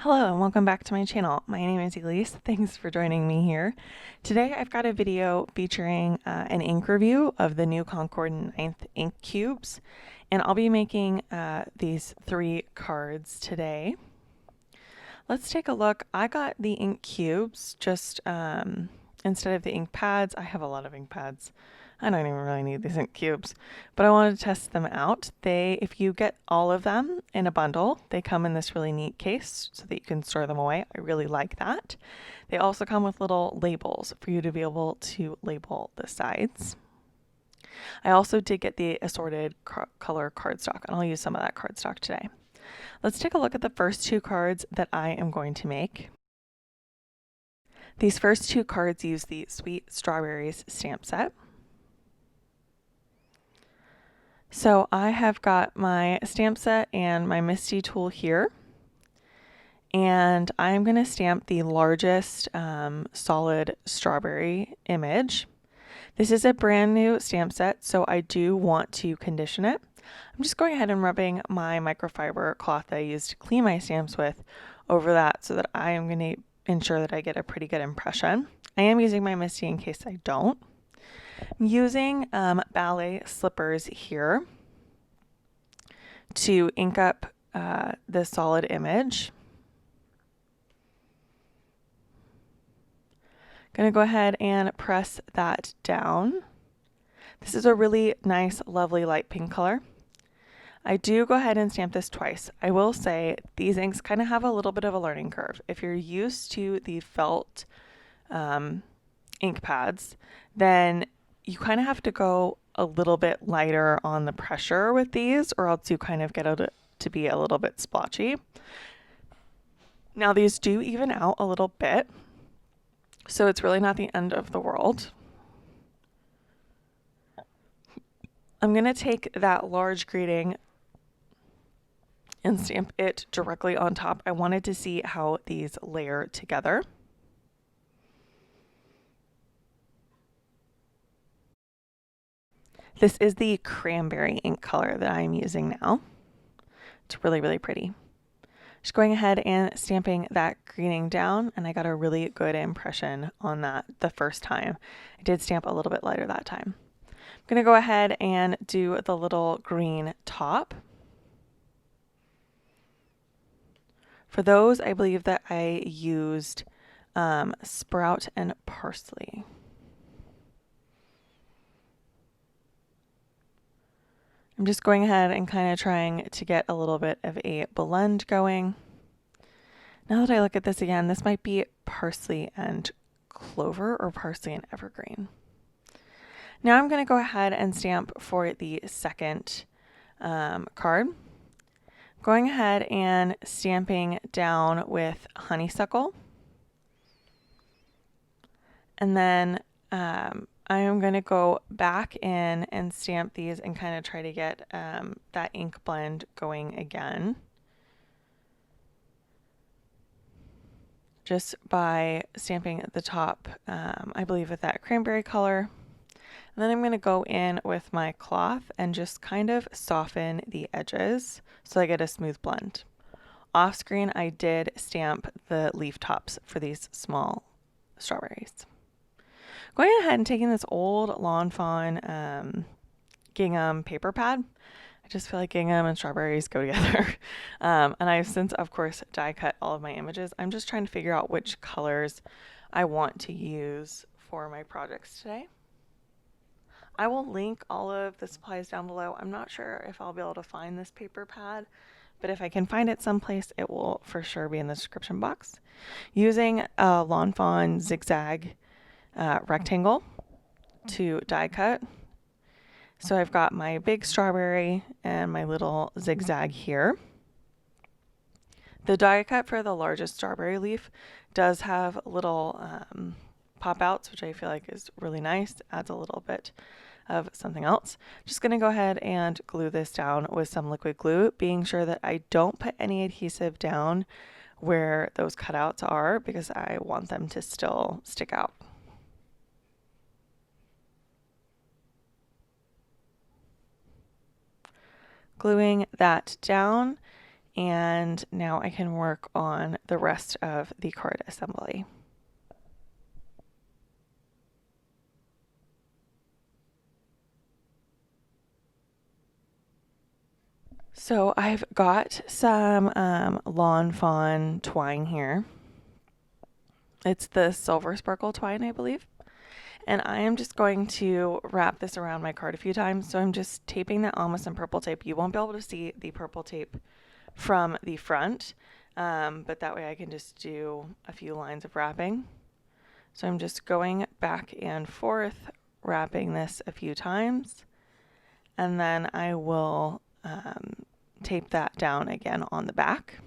Hello and welcome back to my channel. My name is Elise. Thanks for joining me here. Today I've got a video featuring an ink review of the new Concord and 9th ink cubes, and I'll be making these 3 cards today. Let's take a look. I got the ink cubes just instead of the ink pads. I have a lot of ink pads. I don't even really need these ink cubes, but I wanted to test them out. If you get all of them in a bundle, they come in this really neat case so that you can store them away. I really like that. They also come with little labels for you to be able to label the sides. I also did get the assorted color cardstock, and I'll use some of that cardstock today. Let's take a look at the first 2 cards that I am going to make. These first 2 cards use the Sweet Strawberries stamp set. So I have got my stamp set and my MISTI tool here, and I'm going to stamp the largest solid strawberry image. This is a brand new stamp set, so I do want to condition it. I'm just going ahead and rubbing my microfiber cloth that I used to clean my stamps with over that so that I am going to ensure that I get a pretty good impression. I am using my MISTI in case I don't. I'm using ballet slippers here to ink up the solid image. Going to go ahead and press that down. This is a really nice, lovely light pink color. I do go ahead and stamp this twice. I will say these inks kind of have a little bit of a learning curve. If you're used to the felt ink pads, then you kind of have to go a little bit lighter on the pressure with these, or else you kind of get it to be a little bit splotchy. Now these do even out a little bit, so it's really not the end of the world. I'm going to take that large greeting and stamp it directly on top. I wanted to see how these layer together. This is the cranberry ink color that I'm using now. It's really, really pretty. Just going ahead and stamping that greening down, and I got a really good impression on that the first time. I did stamp a little bit lighter that time. I'm going to go ahead and do the little green top. For those, I believe that I used sprout and parsley. I'm just going ahead and kind of trying to get a little bit of a blend going. Now that I look at this again, this might be parsley and clover or parsley and evergreen. Now I'm going to go ahead and stamp for the second card. Going ahead and stamping down with honeysuckle. And then I am going to go back in and stamp these and kind of try to get that ink blend going again. Just by stamping at the top, I believe with that cranberry color. And then I'm going to go in with my cloth and just kind of soften the edges so I get a smooth blend. Off screen, I did stamp the leaf tops for these small strawberries. Going ahead and taking this old Lawn Fawn Gingham paper pad. I just feel like gingham and strawberries go together. And I've since, of course, die cut all of my images. I'm just trying to figure out which colors I want to use for my projects today. I will link all of the supplies down below. I'm not sure if I'll be able to find this paper pad, but if I can find it someplace, it will for sure be in the description box. Using a Lawn Fawn zigzag rectangle to die cut. So I've got my big strawberry and my little zigzag here. The die cut for the largest strawberry leaf does have little pop outs, which I feel like is really nice. Adds a little bit of something else. Just going to go ahead and glue this down with some liquid glue, being sure that I don't put any adhesive down where those cutouts are because I want them to still stick out. Gluing that down, And now I can work on the rest of the card assembly. So I've got some Lawn Fawn twine here. It's the silver sparkle twine, I believe. And I am just going to wrap this around my card a few times. So I'm just taping that on with some purple tape. You won't be able to see the purple tape from the front, but that way I can just do a few lines of wrapping. So I'm just going back and forth, wrapping this a few times, and then I will tape that down again on the back.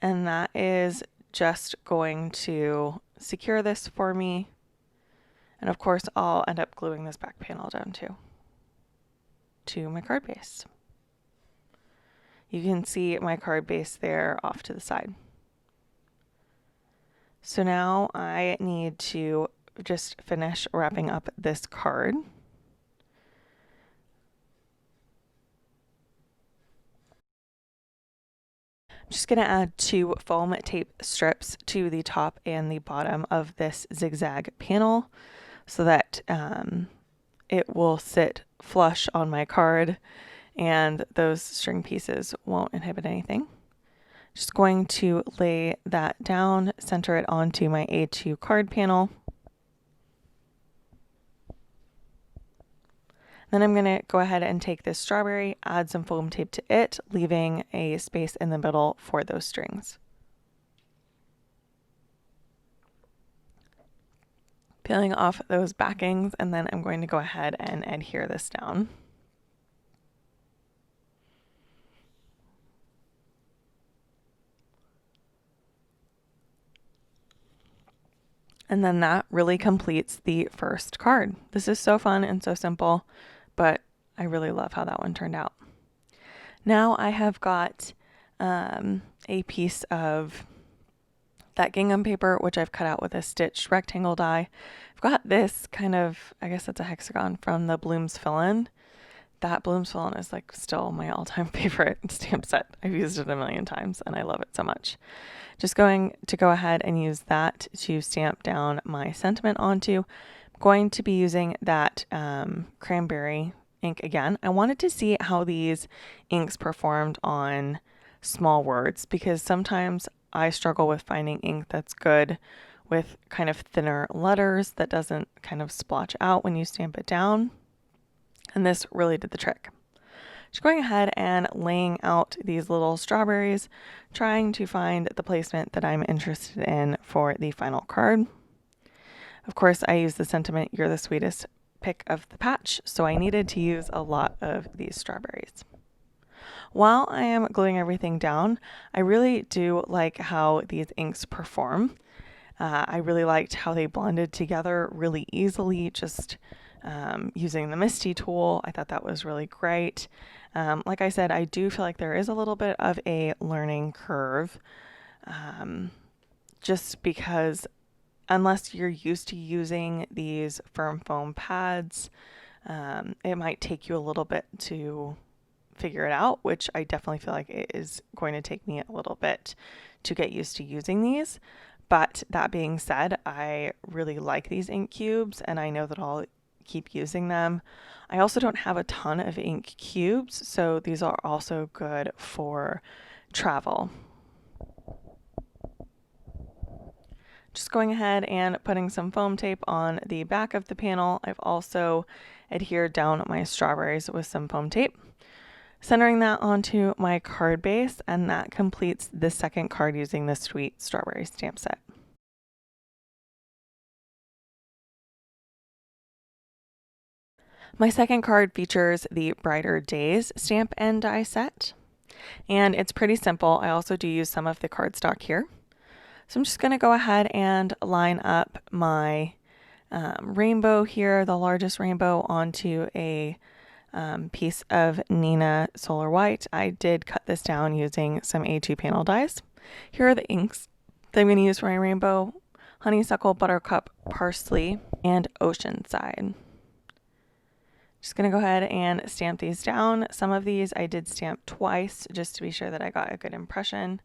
And that is just going to secure this for me. And of course, I'll end up gluing this back panel down too, to my card base. You can see my card base there off to the side. So now I need to just finish wrapping up this card. I'm just going to add 2 foam tape strips to the top and the bottom of this zigzag panel so that it will sit flush on my card and those string pieces won't inhibit anything. Just going to lay that down, center it onto my A2 card panel. Then I'm going to go ahead and take this strawberry, add some foam tape to it, leaving a space in the middle for those strings. Peeling off those backings, and then I'm going to go ahead and adhere this down. And then that really completes the first card. This is so fun and so simple, but I really love how that one turned out. Now I have got a piece of that gingham paper, which I've cut out with a stitched rectangle die. I've got this kind of, I guess it's a hexagon from the Blooms Fill-In. That Blooms Fill-In is like still my all-time favorite stamp set. I've used it a million times and I love it so much. Just going to go ahead and use that to stamp down my sentiment onto. I'm going to be using that cranberry ink again. I wanted to see how these inks performed on small words because sometimes I struggle with finding ink that's good with kind of thinner letters that doesn't kind of splotch out when you stamp it down. And this really did the trick. Just going ahead and laying out these little strawberries, trying to find the placement that I'm interested in for the final card. Of course, I use the sentiment, "You're the sweetest pick of the patch," so I needed to use a lot of these strawberries. While I am gluing everything down, I really do like how these inks perform. I really liked how they blended together really easily, just using the MISTI tool. I thought that was really great. Like I said, I do feel like there is a little bit of a learning curve, just because unless you're used to using these firm foam pads, it might take you a little bit to figure it out, which I definitely feel like it is going to take me a little bit to get used to using these. But that being said, I really like these ink cubes and I know that I'll keep using them. I also don't have a ton of ink cubes, so these are also good for travel. Just going ahead and putting some foam tape on the back of the panel. I've also adhered down my strawberries with some foam tape. Centering that onto my card base, and that completes the second card using the Sweet Strawberry stamp set. My second card features the Brighter Days stamp and die set, and it's pretty simple. I also do use some of the cardstock here. So I'm just going to go ahead and line up my rainbow here, the largest rainbow, onto a piece of Nina Solar White. I did cut this down using some A2 panel dies. Here are the inks that I'm going to use for my rainbow: Honeysuckle, Buttercup, Parsley, and Oceanside. Just going to go ahead and stamp these down. Some of these I did stamp twice just to be sure that I got a good impression.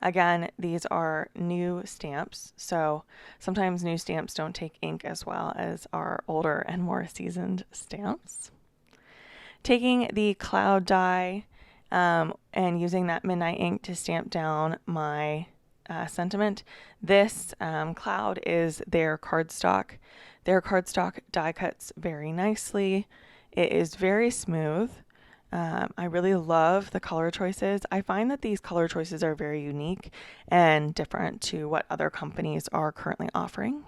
Again, these are new stamps, so sometimes new stamps don't take ink as well as our older and more seasoned stamps. Taking the cloud die and using that midnight ink to stamp down my sentiment. This cloud is their cardstock. Their cardstock die cuts very nicely. It is very smooth. I really love the color choices. I find that these color choices are very unique and different to what other companies are currently offering.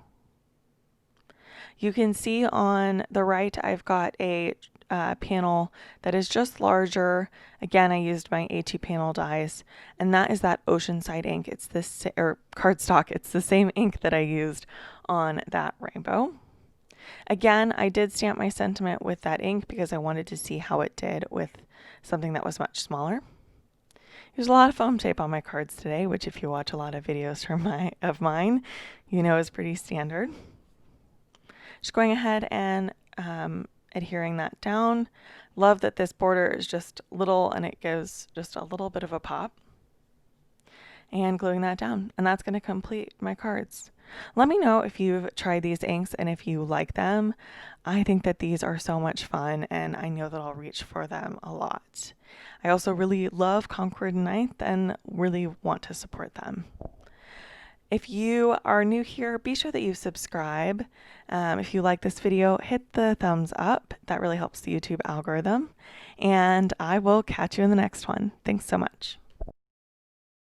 You can see on the right, I've got a panel that is just larger. Again, I used my A2 panel dies, and that is that Oceanside ink. It's this, or cardstock. It's the same ink that I used on that rainbow. Again, I did stamp my sentiment with that ink because I wanted to see how it did with something that was much smaller. There's a lot of foam tape on my cards today, which if you watch a lot of videos of mine, you know is pretty standard. Just going ahead and adhering that down. Love that this border is just little and it gives just a little bit of a pop. And gluing that down. And that's going to complete my cards. Let me know if you've tried these inks and if you like them. I think that these are so much fun and I know that I'll reach for them a lot. I also really love Concord and 9th and really want to support them. If you are new here, be sure that you subscribe. If you like this video, hit the thumbs up. That really helps the YouTube algorithm. And I will catch you in the next one. Thanks so much.